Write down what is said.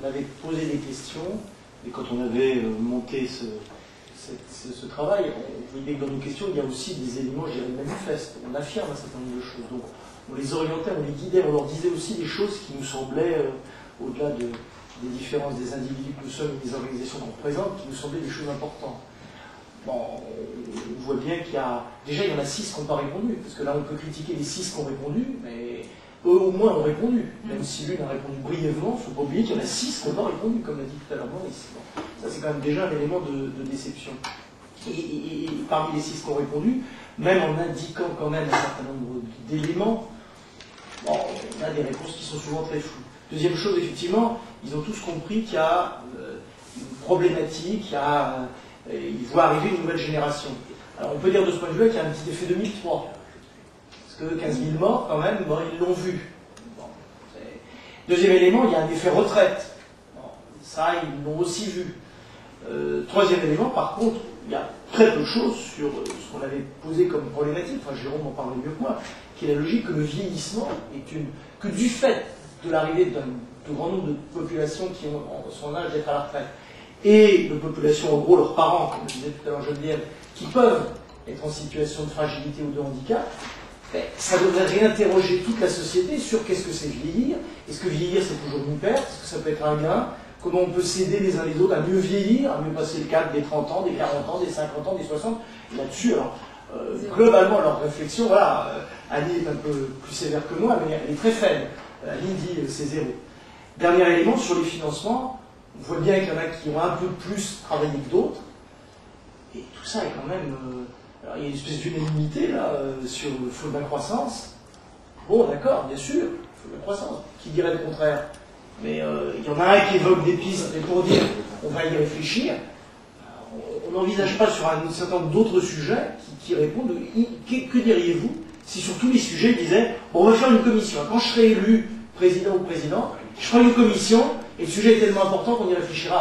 avait posé des questions, et quand on avait monté ce travail, on voyait que dans nos questions, il y a aussi des éléments, je dirais, manifestes. On affirme un certain nombre de choses. Donc, on les orientait, on les guidait, on leur disait aussi des choses qui nous semblaient, au-delà des différences des individus que nous sommes et des organisations qu'on représente, qui nous semblaient des choses importantes. Bon, on voit bien qu'il y a... Déjà, il y en a 6 qui n'ont pas répondu, parce que là, on peut critiquer les 6 qui ont répondu, mais eux, au moins, ont répondu. Même si l'une a répondu brièvement, il ne faut pas oublier qu'il y en a 6 qui n'ont pas répondu, comme l'a dit tout à l'heure Maurice. Bon, ça, c'est quand même déjà un élément de déception. Et parmi les 6 qui ont répondu, même en indiquant quand même un certain nombre d'éléments, bon, on a des réponses qui sont souvent très floues. Deuxième chose, effectivement, ils ont tous compris qu'il y a une problématique, il voit arriver une nouvelle génération. Alors on peut dire de ce point de vue qu'il y a un petit effet 2003. Parce que 15 000 morts, quand même, bon, ils l'ont vu. Bon, deuxième élément, il y a un effet retraite. Bon, ça, ils l'ont aussi vu. Troisième élément, par contre, il y a très peu de choses sur ce qu'on avait posé comme problématique, enfin Jérôme en parlait mieux que moi, qui est la logique que le vieillissement que du fait de l'arrivée d'un grand nombre de populations qui ont son âge d'être à la retraite, et de populations, en gros, leurs parents, comme je disais tout à l'heure Geneviève, qui peuvent être en situation de fragilité ou de handicap, ça devrait réinterroger toute la société sur qu'est-ce que c'est vieillir. Est-ce que vieillir c'est toujours une perte? Est-ce que ça peut être un gain? Comment on peut s'aider les uns les autres à mieux vieillir, à mieux passer le cap des 30 ans, des 40 ans, des 50 ans, des 60? Là-dessus, alors, globalement, leur réflexion, voilà, Annie est un peu plus sévère que moi, mais elle est très faible. Annie dit c'est 0. Dernier élément, sur les financements, on voit bien qu'il y en a qui ont un peu plus travaillé que d'autres, et tout ça est quand même... alors il y a une espèce d'unanimité là, sur le feu de la croissance. Bon, d'accord, bien sûr, feu de la croissance. Qui dirait le contraire? Mais il y en a un qui évoque des pistes, et pour dire on va y réfléchir, on n'envisage pas sur un certain nombre d'autres sujets qui répondent. Que diriez-vous si sur tous les sujets ils disaient bon, on va faire une commission, quand je serai élu président ou président, je ferai une commission, et le sujet est tellement important qu'on y réfléchira.